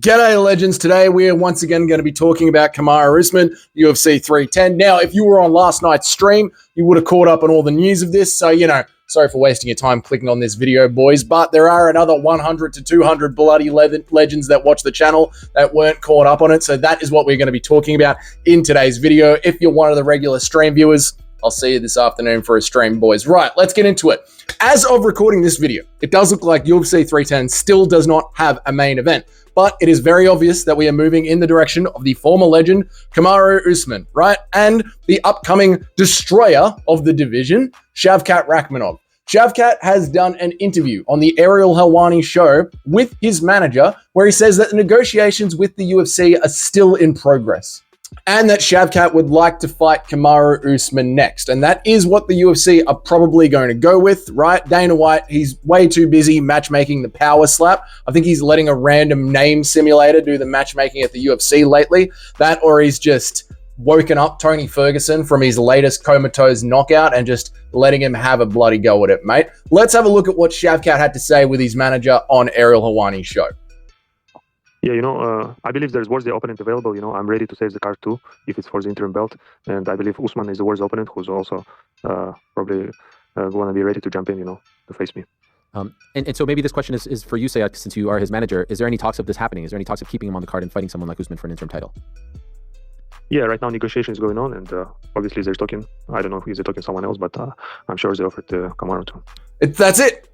G'day, legends. Today we are once again going to be talking about Kamaru Usman, UFC 310. Now, if you were on last night's stream, you would have caught up on all the news of this. So, sorry for wasting your time clicking on this video, boys. But there are another 100 to 200 bloody legends that watch the channel that weren't caught up on it. So that is what we're going to be talking about in today's video. If you're one of the regular stream viewers, I'll see you this afternoon for a stream, boys. Right, let's get into it. As of recording this video, it does look like UFC 310 still does not have a main event. But it is very obvious that we are moving in the direction of the former legend, Kamaru Usman, right? And the upcoming destroyer of the division, Shavkat Rakhmonov. Shavkat has done an interview on the Ariel Helwani show with his manager, where he says that the negotiations with the UFC are still in progress, and that Shavkat would like to fight Kamaru Usman next. And that is what the UFC are probably going to go with, right? Dana White, he's way too busy matchmaking the power slap. I think he's letting a random name simulator do the matchmaking at the UFC lately. That, or he's just woken up Tony Ferguson from his latest comatose knockout and just letting him have a bloody go at it, mate. Let's have a look at what Shavkat had to say with his manager on Ariel Helwani's show. Yeah, I believe there's worthy opponent available. I'm ready to save the card too, if it's for the interim belt. And I believe Usman is the worthy opponent who's also probably going to be ready to jump in, to face me. And so maybe this question is for you, Sayat, since you are his manager. Is there any talks of this happening? Is there any talks of keeping him on the card and fighting someone like Usman for an interim title? Yeah, right now negotiation is going on, and obviously they're talking. I don't know if he's talking to someone else, but I'm sure they offered to Kamaru too. That's it.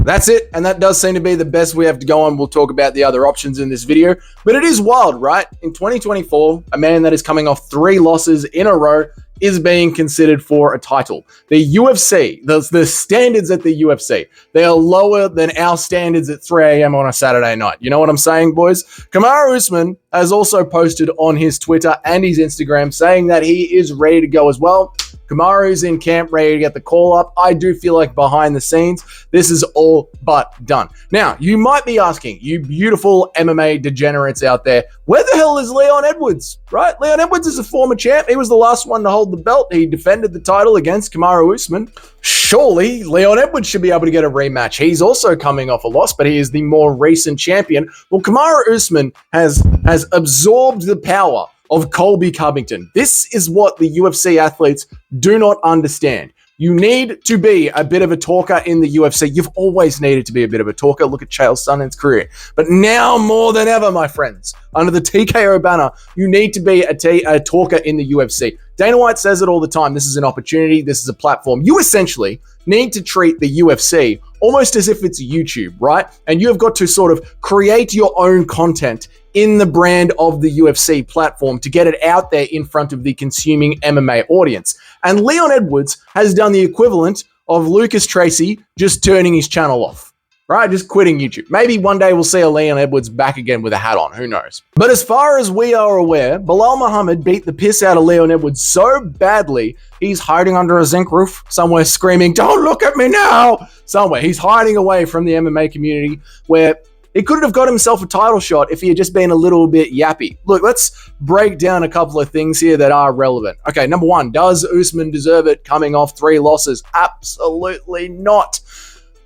That's it. And that does seem to be the best we have to go on. We'll talk about the other options in this video. But it is wild, right? In 2024, a man that is coming off 3 losses in a row is being considered for a title. The UFC, the standards at the UFC, they are lower than our standards at 3 a.m. on a Saturday night. You know what I'm saying, boys? Kamaru Usman has also posted on his Twitter and his Instagram saying that he is ready to go as well. Kamaru's in camp, ready to get the call up. I do feel like behind the scenes, this is all but done. Now, you might be asking, you beautiful MMA degenerates out there, where the hell is Leon Edwards, right? Leon Edwards is a former champ. He was the last one to hold the belt. He defended the title against Kamaru Usman. Surely, Leon Edwards should be able to get a rematch. He's also coming off a loss, but he is the more recent champion. Well, Kamaru Usman has absorbed the power of Colby Covington. This is what the UFC athletes do not understand. You need to be a bit of a talker in the UFC. You've always needed to be a bit of a talker. Look at Chael Sonnen's career. But now more than ever, my friends, under the TKO banner, you need to be a talker in the UFC. Dana White says it all the time. This is an opportunity. This is a platform. You essentially need to treat the UFC almost as if it's YouTube, right? And you have got to sort of create your own content in the brand of the UFC platform to get it out there in front of the consuming MMA audience. And Leon Edwards has done the equivalent of Lucas Tracy just turning his channel off, right? Just quitting YouTube. Maybe one day we'll see a Leon Edwards back again with a hat on. Who knows? But as far as we are aware, Bilal Muhammad beat the piss out of Leon Edwards so badly, he's hiding under a zinc roof somewhere screaming, "Don't look at me now!" Somewhere. He's hiding away from the MMA community where he could have got himself a title shot if he had just been a little bit yappy. Look, let's break down a couple of things here that are relevant. Okay, number one, does Usman deserve it coming off 3 losses? Absolutely not.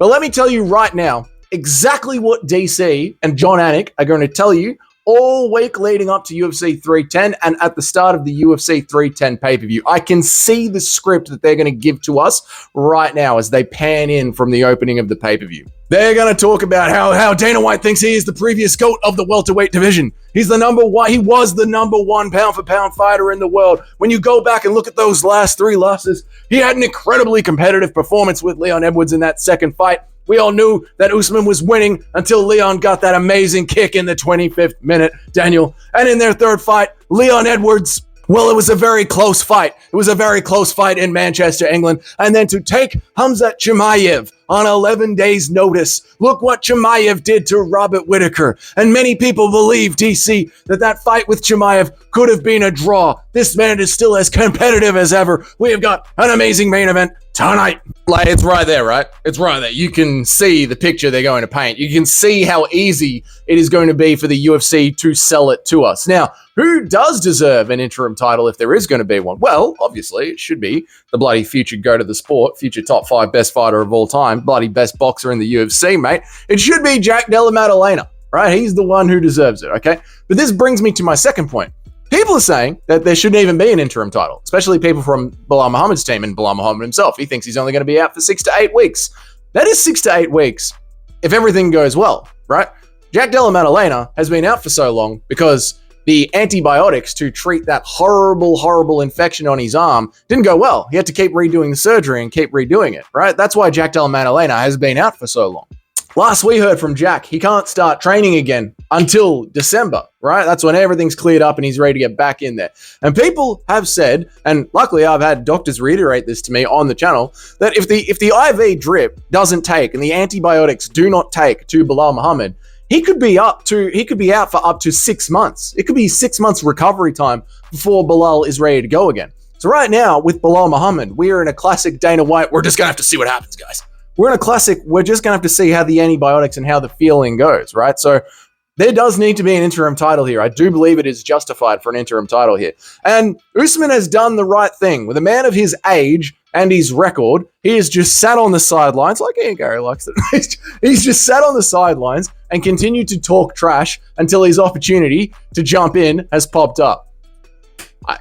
But let me tell you right now, exactly what DC and John Anik are going to tell you all week leading up to UFC 310 and at the start of the UFC 310 pay-per-view. I can see the script that they're going to give to us right now as they pan in from the opening of the pay-per-view. They're going to talk about how Dana White thinks he is the previous GOAT of the welterweight division. He's the number one. He was the number 1 pound-for-pound fighter in the world. When you go back and look at those last 3 losses, he had an incredibly competitive performance with Leon Edwards in that second fight. We all knew that Usman was winning until Leon got that amazing kick in the 25th minute, Daniel. And in their third fight, Leon Edwards, well, it was a very close fight. It was a very close fight in Manchester, England. And then to take Khamzat Chimaev on 11 days' notice. Look what Chimaev did to Robert Whittaker. And many people believe, DC, that fight with Chimaev could have been a draw. This man is still as competitive as ever. We have got an amazing main event tonight. Like, it's right there, right? It's right there. You can see the picture they're going to paint. You can see how easy it is going to be for the UFC to sell it to us. Now, who does deserve an interim title if there is going to be one? Well, obviously, it should be the bloody future GOAT of the sport, future top 5 best fighter of all time, bloody best boxer in the UFC, mate. It should be Jack Della Maddalena, right? He's the one who deserves it, okay? But this brings me to my second point. People are saying that there shouldn't even be an interim title, especially people from Bilal Muhammad's team and Bilal Muhammad himself. He thinks he's only going to be out for 6 to 8 weeks. That is 6 to 8 weeks if everything goes well, right? Jack Della Maddalena has been out for so long because the antibiotics to treat that horrible, horrible infection on his arm didn't go well. He had to keep redoing the surgery and keep redoing it, right? That's why Jack Della Maddalena has been out for so long. Last we heard from Jack, he can't start training again until December, right? That's when everything's cleared up and he's ready to get back in there. And people have said, and luckily I've had doctors reiterate this to me on the channel, that if the IV drip doesn't take and the antibiotics do not take to Bilal Muhammad, he could be out for up to 6 months. It could be 6 months recovery time before Bilal is ready to go again. So right now with Bilal Muhammad, we are in a classic Dana White, we're just gonna have to see what happens, guys. We're in a classic, we're just going to have to see how the antibiotics and how the feeling goes, right? So there does need to be an interim title here. I do believe it is justified for an interim title here. And Usman has done the right thing. With a man of his age and his record, he has just sat on the sidelines, like Ian Gary likes it. He's just sat on the sidelines and continued to talk trash until his opportunity to jump in has popped up.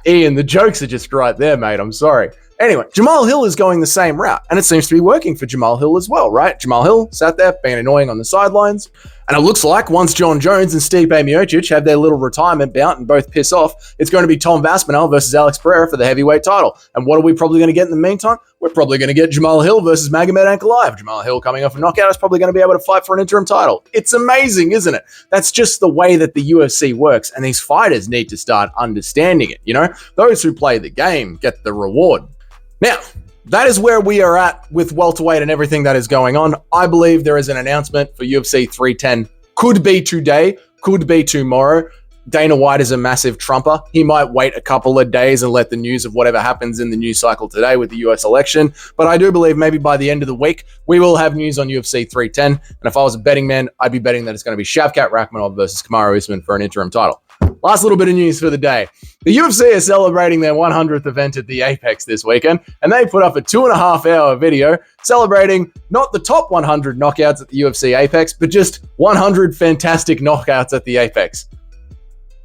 Ian, the jokes are just right there, mate. I'm sorry. Anyway, Jamal Hill is going the same route, and it seems to be working for Jamal Hill as well, right? Jamal Hill sat there being annoying on the sidelines, and it looks like once John Jones and Stipe Miocic have their little retirement bout and both piss off, it's going to be Tom Aspinall versus Alex Pereira for the heavyweight title. And what are we probably going to get in the meantime? We're probably going to get Jamal Hill versus Magomed Ankalaev. Jamal Hill coming off a knockout is probably going to be able to fight for an interim title. It's amazing, isn't it? That's just the way that the UFC works, and these fighters need to start understanding it, you know? Those who play the game get the reward. Now, that is where we are at with welterweight and everything that is going on. I believe there is an announcement for UFC 310. Could be today, could be tomorrow. Dana White is a massive trumper. He might wait a couple of days and let the news of whatever happens in the news cycle today with the US election. But I do believe maybe by the end of the week, we will have news on UFC 310. And if I was a betting man, I'd be betting that it's going to be Shavkat Rakhmonov versus Kamaru Usman for an interim title. Last little bit of news for the day. The UFC is celebrating their 100th event at the Apex this weekend, and they put up a 2.5-hour video celebrating not the top 100 knockouts at the UFC Apex, but just 100 fantastic knockouts at the Apex.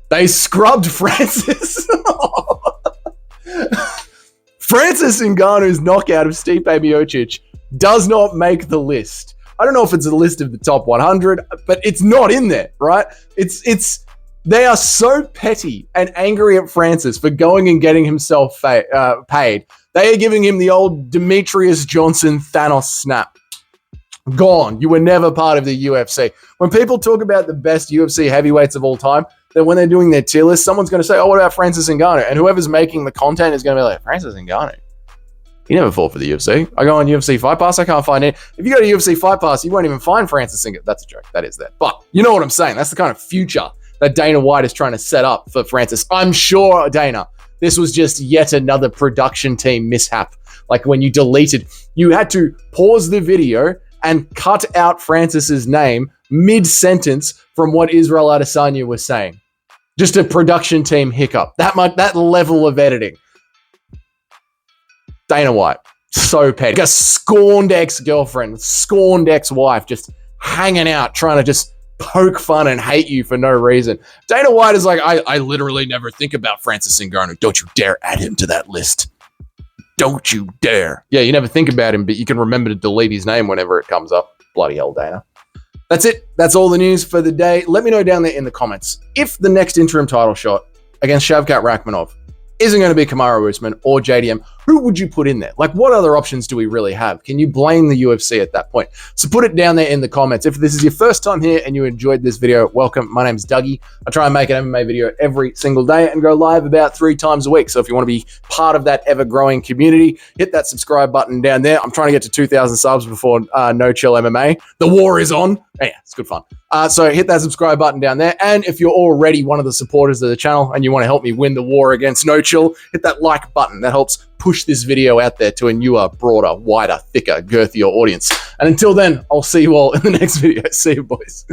They scrubbed Francis. Francis Ngannou's knockout of Stipe Miocic does not make the list. I don't know if it's a list of the top 100, but it's not in there, right? They are so petty and angry at Francis for going and getting himself paid. They are giving him the old Demetrius Johnson Thanos snap. Gone. You were never part of the UFC. When people talk about the best UFC heavyweights of all time, then when they're doing their tier list, someone's going to say, oh, what about Francis Ngannou? And whoever's making the content is going to be like, Francis Ngannou? He never fought for the UFC. I go on UFC Fight Pass, I can't find it. If you go to UFC Fight Pass, you won't even find Francis Ngannou. That's a joke. That is there. But you know what I'm saying. That's the kind of future that Dana White is trying to set up for Francis. I'm sure, Dana, this was just yet another production team mishap. Like when you deleted, you had to pause the video and cut out Francis's name mid-sentence from what Israel Adesanya was saying. Just a production team hiccup. That level of editing. Dana White, so petty. Like a scorned ex-girlfriend, scorned ex-wife, just hanging out, trying to just poke fun and hate you for no reason. Dana White is like, I literally never think about Francis Ngannou. Don't you dare add him to that list. Don't you dare. Yeah, you never think about him, but you can remember to delete his name whenever it comes up. Bloody hell, Dana. That's it. That's all the news for the day. Let me know down there in the comments if the next interim title shot against Shavkat Rakhmonov isn't going to be Kamaru Usman or JDM, who would you put in there? Like, what other options do we really have? Can you blame the UFC at that point? So put it down there in the comments. If this is your first time here and you enjoyed this video, welcome. My name's Dougie. I try and make an MMA video every single day and go live about 3 times a week. So if you want to be part of that ever-growing community, hit that subscribe button down there. I'm trying to get to 2,000 subs before No Chill MMA. The war is on. Yeah, it's good fun. So hit that subscribe button down there. And if you're already one of the supporters of the channel and you want to help me win the war against No Chill, hit that like button. That helps push this video out there to a newer, broader, wider, thicker, girthier audience. And until then, I'll see you all in the next video. See you, boys.